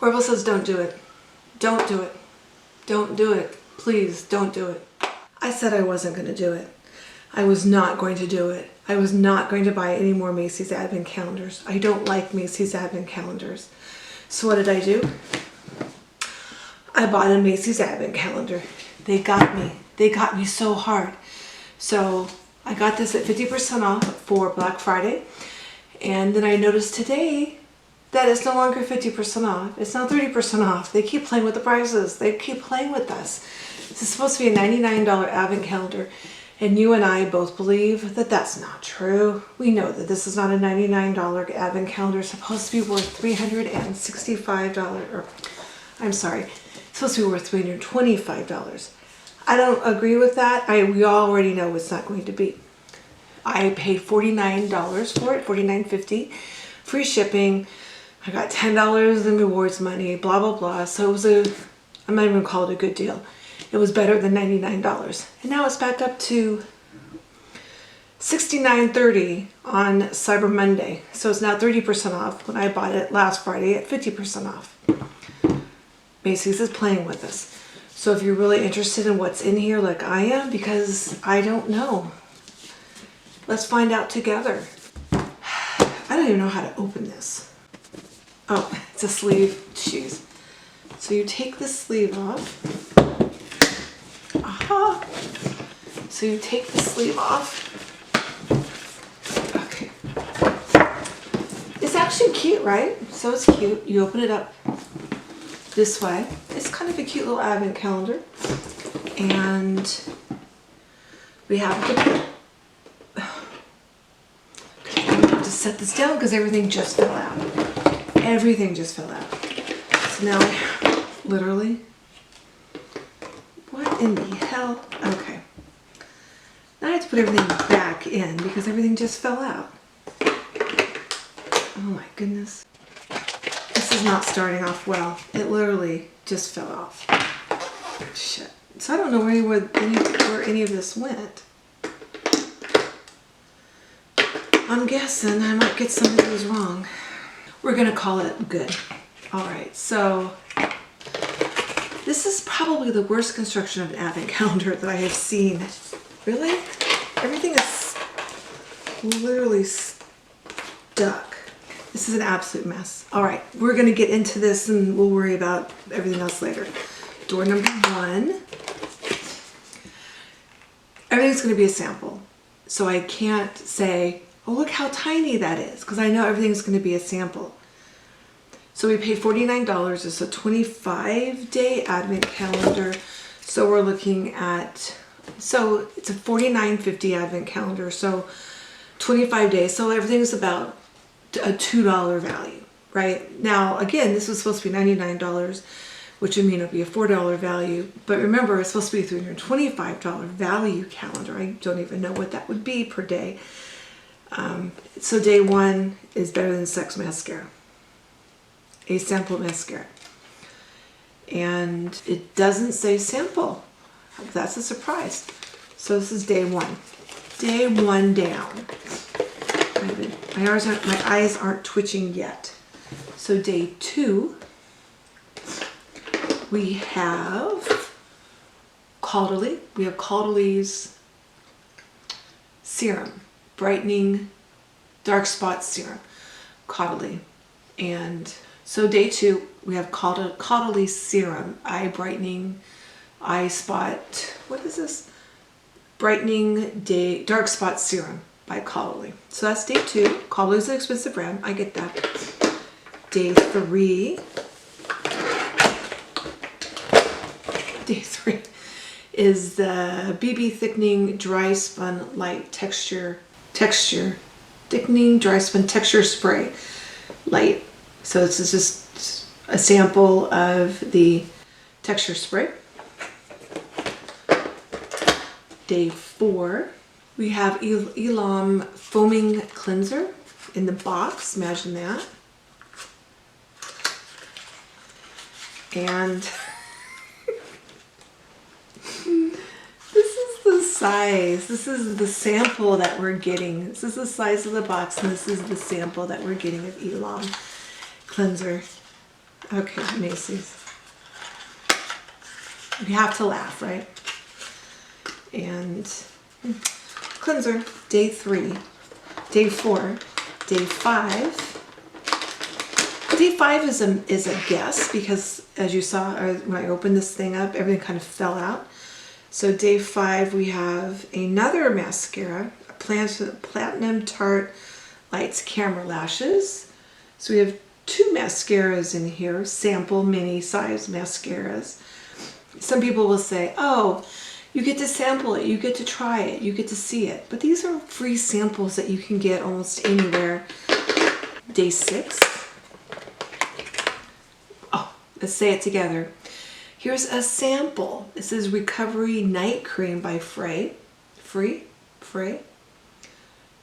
Orville says don't do it. Don't do it. Don't do it. Please don't do it. I said I wasn't going to do it. I was not going to do it. I was not going to buy any more Macy's advent calendars. I don't like Macy's advent calendars. So what did I do? I bought a Macy's advent calendar. They got me. They got me so hard. So I got this at 50% off for Black Friday. And then I noticed today that it's no longer 50% off. It's now 30% off. They keep playing with the prices. They keep playing with us. This is supposed to be a $99 advent calendar. And you and I both believe that that's not true. We know that this is not a $99 advent calendar. It's supposed to be worth $365, or I'm sorry, it's supposed to be worth $325. I don't agree with that. We already know it's not going to be. I paid $49 for it, $49.50, free shipping. I got $10 in rewards money, blah, blah, blah. So it was I'm not even gonna call it a good deal. It was better than $99. And now it's back up to $69.30 on Cyber Monday. So it's now 30% off when I bought it last Friday at 50% off. Macy's is playing with us. So if you're really interested in what's in here like I am, because I don't know, let's find out together. I don't even know how to open this. Oh, it's a sleeve. Jeez. So you take the sleeve off. Aha! So you take the sleeve off. Okay. It's actually cute, right? So it's cute. You open it up this way. It's kind of a cute little advent calendar. And we have to set this down because everything just fell out. Everything just fell out. So now I literally, what in the hell? Okay. Now I have to put everything back in because everything just fell out. Oh my goodness. This is not starting off well. It literally just fell off. Shit. So I don't know where any of this went. I'm guessing I might get some of these wrong. We're gonna call it good. All right, so this is probably the worst construction of an advent calendar that I have seen. Really? Everything is literally stuck. This is an absolute mess. All right, we're gonna get into this and we'll worry about everything else later. Door number 1. Everything's gonna be a sample. So I can't say, oh, look how tiny that is, because I know everything's going to be a sample. So we paid $49. It's a 25-day advent calendar. So we're looking at, so it's a $49.50 advent calendar. So 25 days. So everything's about a $2 value, right? Now, again, this was supposed to be $99, which would mean it would be a $4 value. But remember, it's supposed to be a $325 value calendar. I don't even know what that would be per day. So day 1 is better than Sex Mascara, a sample mascara. And it doesn't say sample. That's a surprise. So this is day 1. Day 1 down. My eyes aren't twitching yet. So day 2, we have Caudalie. We have Caudalie's serum. Brightening dark spot serum, Caudalie. And so day 2, we have Caudalie serum, eye brightening, eye spot, what is this? Brightening day dark spot serum by Caudalie. So that's day 2. Caudalie's an expensive brand, I get that. Day 3. Day 3 is the BB Thickening Dry Spun Light Texture Thickening Dry Spun Texture Spray Light. So this is just a sample of the texture spray. Day 4, we have Elam Foaming Cleanser in the box. Imagine that. And size. This is the sample that we're getting. This is the size of the box, and this is the sample that we're getting of Elam cleanser. Okay, Macy's. We have to laugh, right? And cleanser, day 3, day 4, day 5. Day 5 is a guess because as you saw when I opened this thing up, everything kind of fell out. So day 5 we have another mascara, a Platinum Tarte Lights Camera Lashes. So we have 2 mascaras in here, sample mini size mascaras. Some people will say, oh, you get to sample it, you get to try it, you get to see it. But these are free samples that you can get almost anywhere. Day 6. Oh, let's say it together. Here's a sample. This is Recovery Night Cream by Frey.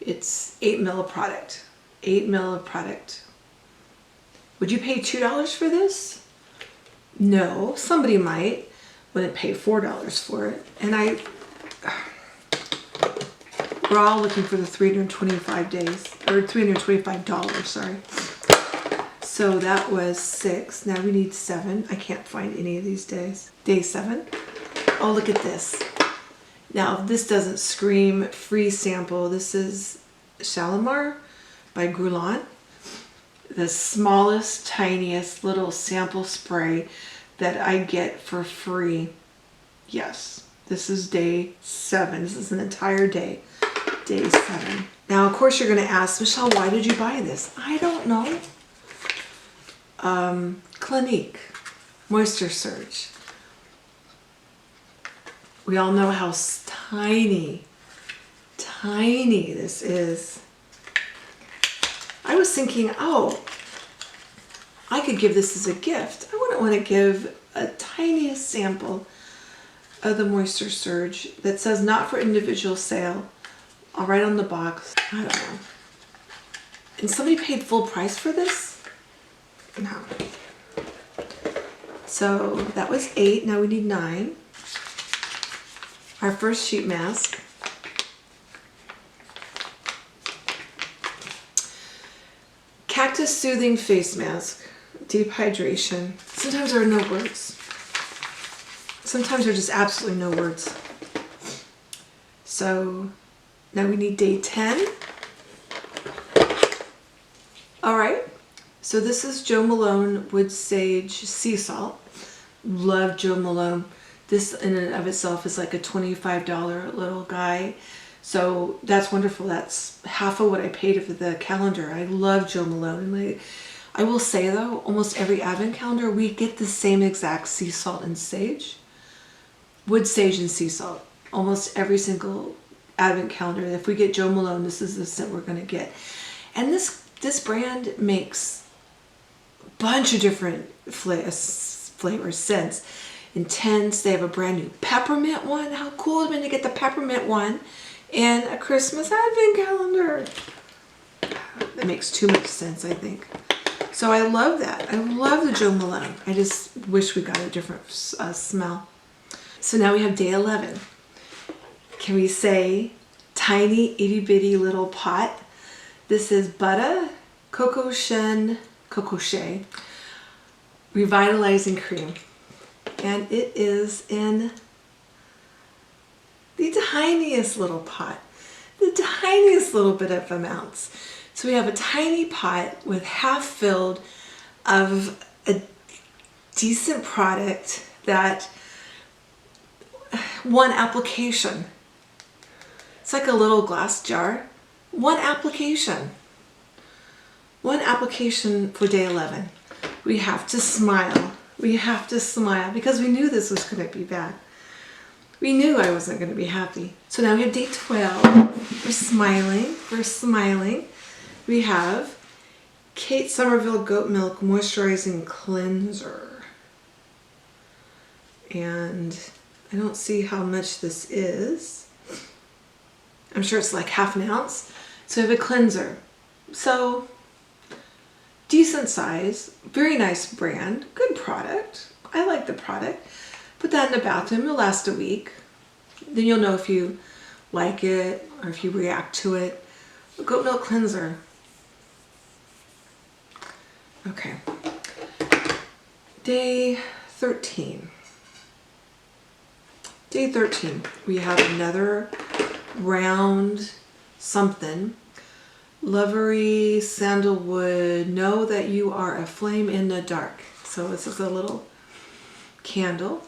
It's 8 ml of product. 8 ml of product. Would you pay $2 for this? No, somebody might. Wouldn't pay $4 for it. And we're all looking for the 325 days, or $325, sorry. So that was 6. Now we need 7. I can't find any of these days. Day 7. Oh, look at this. Now, this doesn't scream free sample. This is Shalimar by Guerlain. The smallest, tiniest little sample spray that I get for free. Yes, this is day 7. This is an entire day. Day 7. Now, of course, you're going to ask, Michelle, why did you buy this? I don't know. Clinique Moisture Surge. We all know how tiny this is. I was thinking, oh, I could give this as a gift. I wouldn't want to give a tiniest sample of the Moisture Surge that says not for individual sale. I'll write on the box. I don't know. And somebody paid full price for this? No. So that was 8. Now we need 9. Our first sheet mask. Cactus Soothing Face Mask. Deep hydration. Sometimes there are no words. Sometimes there are just absolutely no words. So now we need day 10. All right. So this is Joe Malone Wood Sage Sea Salt. Love Joe Malone. This in and of itself is like a $25 little guy. So that's wonderful. That's half of what I paid for the calendar. I love Joe Malone. And I will say though, almost every advent calendar, we get the same exact sea salt and sage. Wood sage and sea salt. Almost every single advent calendar. If we get Joe Malone, this is the scent we're going to get. And this brand makes a bunch of different flavors, scents. Intense. They have a brand new peppermint one. How cool would it have been to get the peppermint one in a Christmas advent calendar? That makes too much sense, I think. So I love that. I love the Joe Malone. I just wish we got a different smell. So now we have day 11. Can we say tiny itty bitty little pot? This is Butter Coco Shea Revitalizing Cream. And it is in the tiniest little pot, the tiniest little bit of amounts. So we have a tiny pot with half filled of a decent product that one application. It's like a little glass jar. One application. One application for day 11. We have to smile. We have to smile because we knew this was going to be bad. We knew I wasn't going to be happy. So now we have day 12. We're smiling. We're smiling. We have Kate Somerville Goat Milk Moisturizing Cleanser. And I don't see how much this is. I'm sure it's like half an ounce. So we have a cleanser. So decent size, very nice brand, good product. I like the product. Put that in the bathroom, it'll last a week. Then you'll know if you like it or if you react to it. Goat milk cleanser. Okay. Day 13. Day 13, we have another round something. Lovery Sandalwood, know that you are a flame in the dark. So this is a little candle,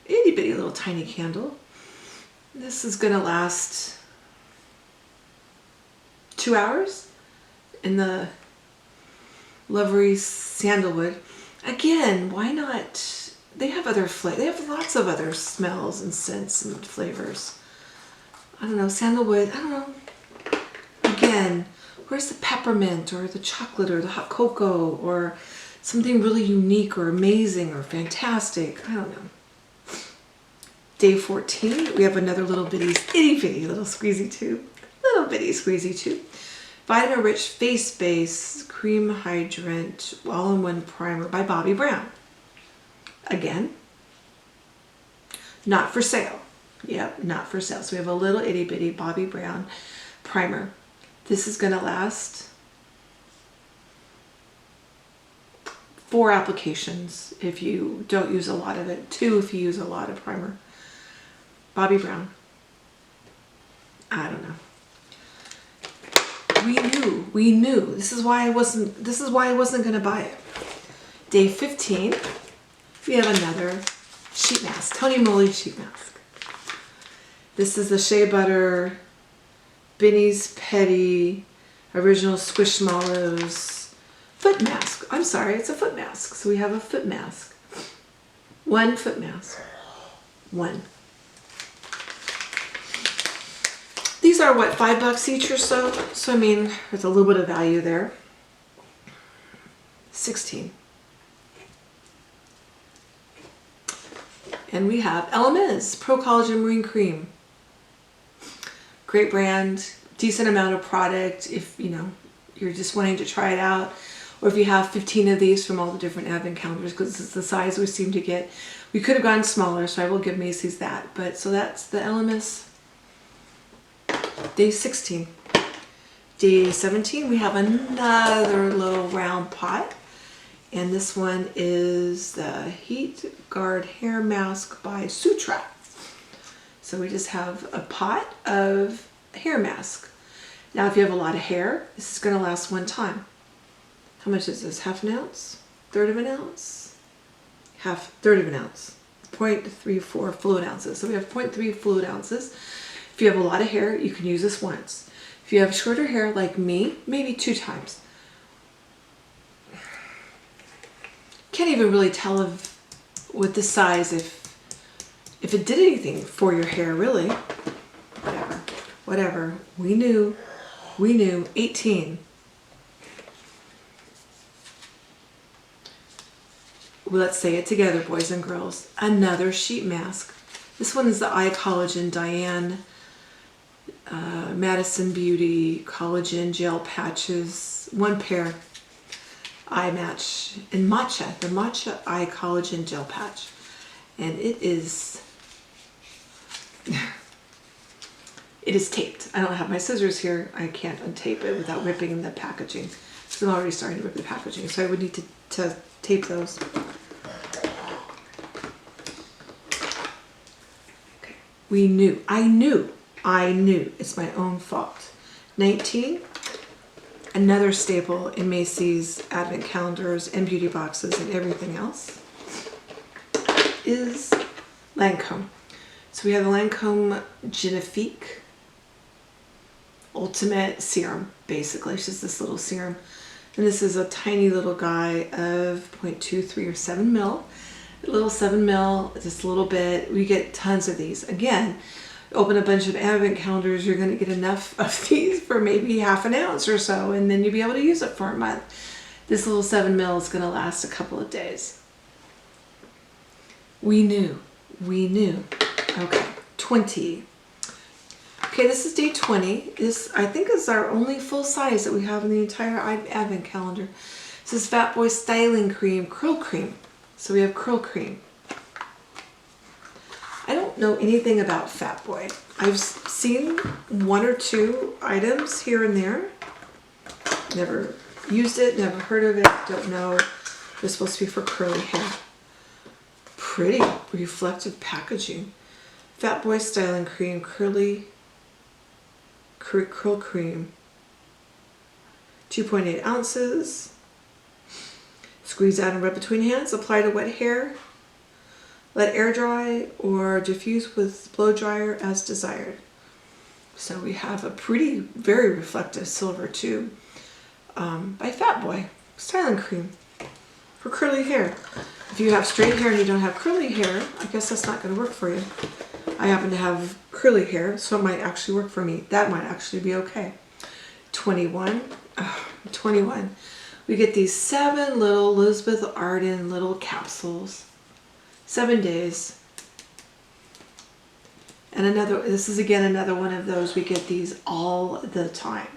itty bitty little tiny candle. This is gonna last 2 hours in the Lovery Sandalwood. Again, why not? They have other they have lots of other smells and scents and flavors. I don't know, sandalwood, I don't know. Again, where's the peppermint or the chocolate or the hot cocoa or something really unique or amazing or fantastic? I don't know. Day 14, we have another little bitty, itty bitty little squeezy tube. Little bitty squeezy tube. Vitamin Rich Face Base Cream Hydrant All-in-One Primer by Bobbi Brown. Again, not for sale. Yep, not for sale. So we have a little itty bitty Bobbi Brown primer. This is going to last 4 applications if you don't use a lot of it. 2 if you use a lot of primer. Bobbi Brown. I don't know. We knew. This is why I wasn't going to buy it. Day 15, we have another sheet mask. Tony Moly sheet mask. This is the Shea Butter Benny's Petty Original Squishmallows foot mask. I'm sorry, it's a foot mask. So we have a foot mask. 1 foot mask. 1. These are what, $5 each or so? So I mean, there's a little bit of value there. 16. And we have LMS Pro Collagen Marine Cream. Great brand, decent amount of product if you know you're just wanting to try it out, or if you have 15 of these from all the different advent calendars, because this is the size we seem to get. We could have gone smaller, so I will give Macy's that. But so that's the LMS. Day 16. Day 17, we have another little round pot, and this one is the Heat Guard Hair Mask by Sutra. So we just have a pot of hair mask. Now if you have a lot of hair, this is going to last 1 time. How much is this? Half an ounce? Third of an ounce? Third of an ounce. 0.34 fluid ounces. So we have 0.3 fluid ounces. If you have a lot of hair, you can use this once. If you have shorter hair like me, maybe 2 times. Can't even really tell with the size if it did anything for your hair, really. Whatever. We knew. 18. Well, let's say it together, boys and girls. Another sheet mask. This one is the Eye Collagen Diane Madison Beauty Collagen Gel Patches. 1 pair. Eye match in matcha. The matcha Eye Collagen Gel Patch. And it is taped. I don't have my scissors here. I can't untape it without ripping the packaging. So I'm already starting to rip the packaging. So I would need to tape those. Okay. I knew. It's my own fault. 19. Another staple in Macy's advent calendars and beauty boxes and everything else is Lancome. So we have the Lancome Genifique Ultimate Serum, basically. It's just this little serum. And this is a tiny little guy of 0.23 or 7 mil. A little 7 mil, just a little bit. We get tons of these. Again, open a bunch of advent calendars, you're going to get enough of these for maybe half an ounce or so, and then you'll be able to use it for a month. This little 7 mil is going to last a couple of days. We knew. Okay, 20. Okay, this is day 20. This, I think, is our only full size that we have in the entire advent calendar. This is Fat Boy Styling Cream, Curl Cream. So we have Curl Cream. I don't know anything about Fat Boy. I've seen 1 or 2 items here and there. Never used it, never heard of it, don't know. It's supposed to be for curly hair. pretty reflective packaging. Fat Boy Styling Cream, curl cream, 2.8 ounces. Squeeze out and rub between hands. Apply to wet hair. Let air dry or diffuse with blow dryer as desired. So we have a pretty, very reflective silver tube by Fat Boy Styling Cream for curly hair. If you have straight hair and you don't have curly hair, I guess that's not going to work for you. I happen to have curly hair, so it might actually work for me. That might actually be okay. 21. 21. We get these 7 little Elizabeth Arden little capsules. 7 days. And this is again another one of those, we get these all the time.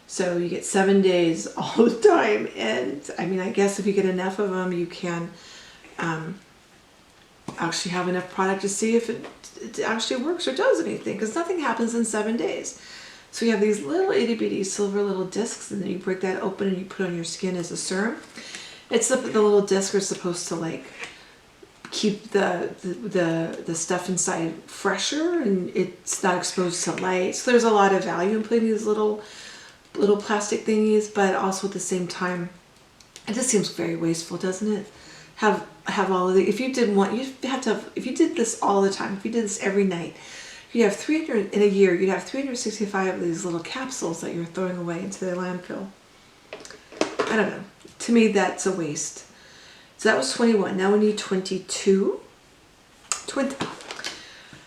So you get 7 days all the time. And I mean, I guess if you get enough of them, you can actually have enough product to see if it actually works or does anything, because nothing happens in 7 days. So you have these little itty bitty silver little discs, and then you break that open and you put on your skin as a serum. It's the little discs are supposed to like keep the stuff inside fresher, and it's not exposed to light. So there's a lot of value in putting these little plastic thingies, but also at the same time, it just seems very wasteful, doesn't it? Have all of the, if you did if you did this all the time, if you did this every night, you'd have 300 in a year, you'd have 365 of these little capsules that you're throwing away into the landfill. I don't know. To me, that's a waste. So that was 21. Now we need 22. 20.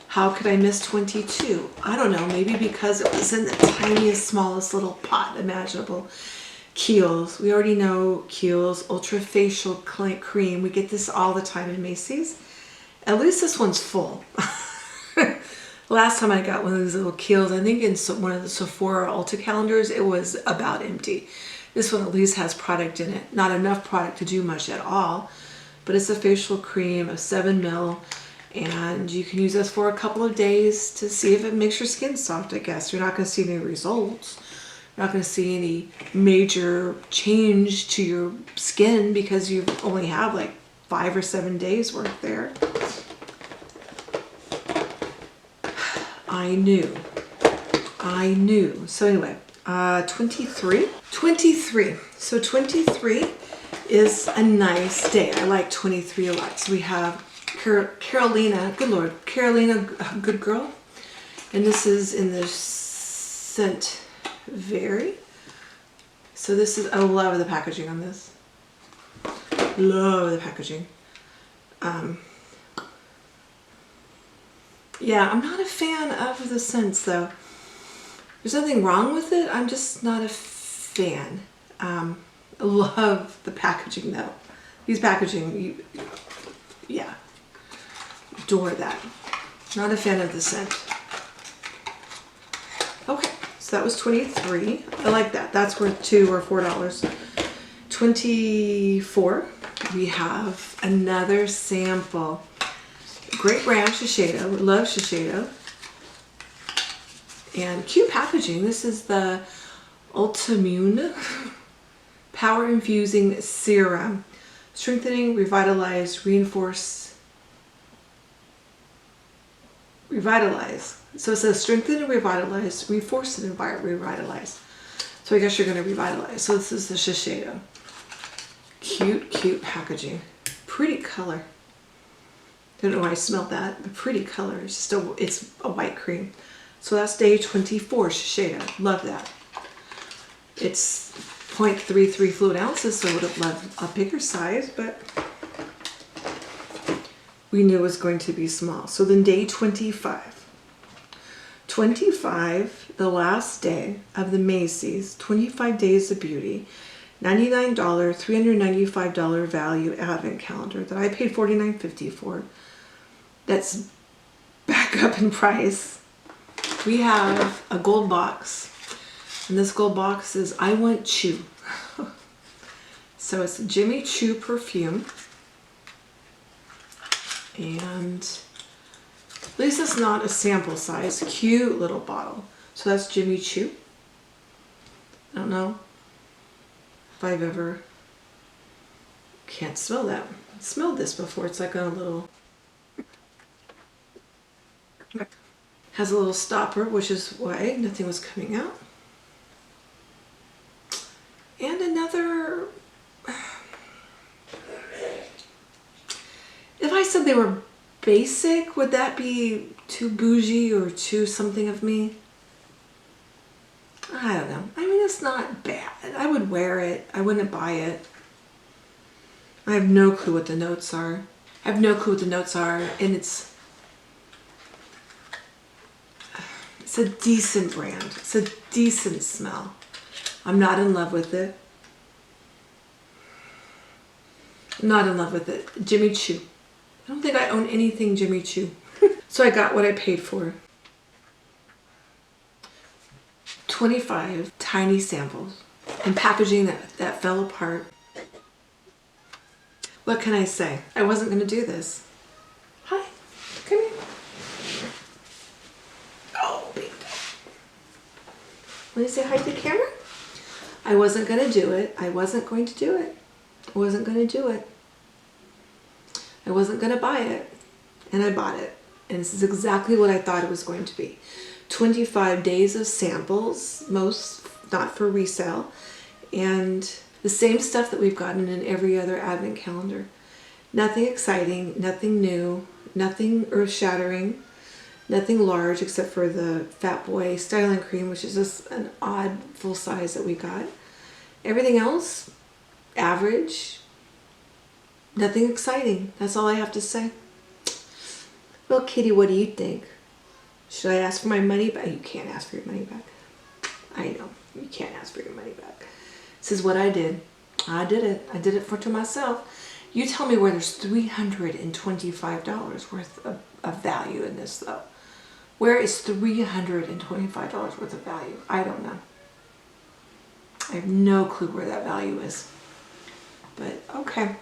How could I miss 22? I don't know. Maybe because it was in the tiniest, smallest little pot imaginable. Kiehl's. We already know Kiehl's Ultra Facial Cream. We get this all the time in Macy's. At least this one's full. Last time I got one of these little Kiehl's, I think in one of the Sephora Ulta calendars, it was about empty. This one at least has product in it. Not enough product to do much at all, but it's a facial cream of 7 ml, and you can use this for a couple of days to see if it makes your skin soft, I guess. You're not going to see any results. You're not going to see any major change to your skin because you only have like 5 or 7 days worth there. I knew. So anyway, 23. So 23 is a nice day. I like 23 a lot. So we have Carolina, good Lord, Carolina, good girl. And this is in the scent Very. So this is, I love the packaging on this. Love the packaging. Yeah, I'm not a fan of the scents though. There's nothing wrong with it. I'm just not a fan. I love the packaging though. These packaging, yeah, adore that. Not a fan of the scent. Okay, so that was 23. I like that. That's worth $2 or $4. 24. We have another sample. Great brand, Shiseido. Love Shiseido. And cute packaging. This is the Ultimune Power Infusing Serum. Strengthening, revitalize, reinforce, revitalize. So it says strengthen and revitalize, reinforce and revitalize. So I guess you're going to revitalize. So this is the Shiseido. Cute packaging. Pretty color. Don't know why I smelled that, but pretty color. It's just it's a white cream. So that's day 24, Shiseido. Love that. It's 0.33 fluid ounces, so I would have loved a bigger size, but we knew it was going to be small. So then day 25. 25, the last day of the Macy's 25 Days of Beauty, $99, $395 value advent calendar that I paid $49.50 for. That's back up in price. We have a gold box, and this gold box is I Want Chew. So it's Jimmy Choo perfume, and at least it's not a sample size. Cute little bottle. So that's Jimmy Choo. I don't know if I've ever, can't smell that. smelled this before. It's like a little, has a little stopper, which is why nothing was coming out. And another, if I said they were basic, would that be too bougie or too something of me? I don't know. I mean, it's not bad. I would wear it. I wouldn't buy it. I have no clue what the notes are. I have no clue what the notes are, and it's a decent brand. It's a decent smell. I'm not in love with it. I'm not in love with it. Jimmy Choo. I don't think I own anything Jimmy Choo. So I got what I paid for. 25 tiny samples and packaging that fell apart. What can I say? I wasn't going to do this. Hi, come here. Oh, baby. Want to say hi to the camera? I wasn't going to do it. I wasn't going to do it. I wasn't going to do it. I wasn't going to buy it. And I bought it. And this is exactly what I thought it was going to be. 25 days of samples, most not for resale, and the same stuff that we've gotten in every other advent calendar. Nothing exciting, nothing new, nothing earth-shattering, nothing large except for the Fat Boy Styling Cream, which is just an odd full size that we got. Everything else, average, nothing exciting. That's all I have to say. Well, Kitty, what do you think? Should I ask for my money back? You can't ask for your money back. I know, you can't ask for your money back. This is what I did. I did it. I did it to myself. You tell me where there's $325 worth of value in this, though. Where is $325 worth of value? I don't know. I have no clue where that value is. But okay.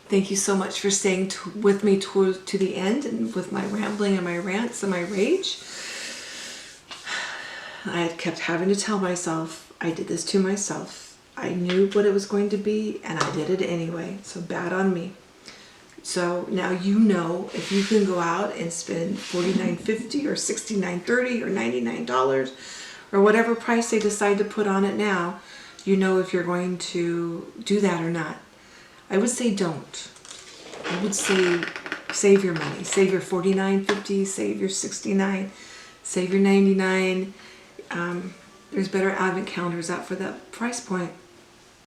Thank you so much for staying with me to the end and with my rambling and my rants and my rage. I had kept having to tell myself I did this to myself. I knew what it was going to be and I did it anyway. So bad on me. So now you know if you can go out and spend $49.50 or $69.30 or $99 or whatever price they decide to put on it now, you know if you're going to do that or not. I would say don't. I would say save your money. Save your $49.50, save your $69, save your $99. There's better advent calendars out for that price point.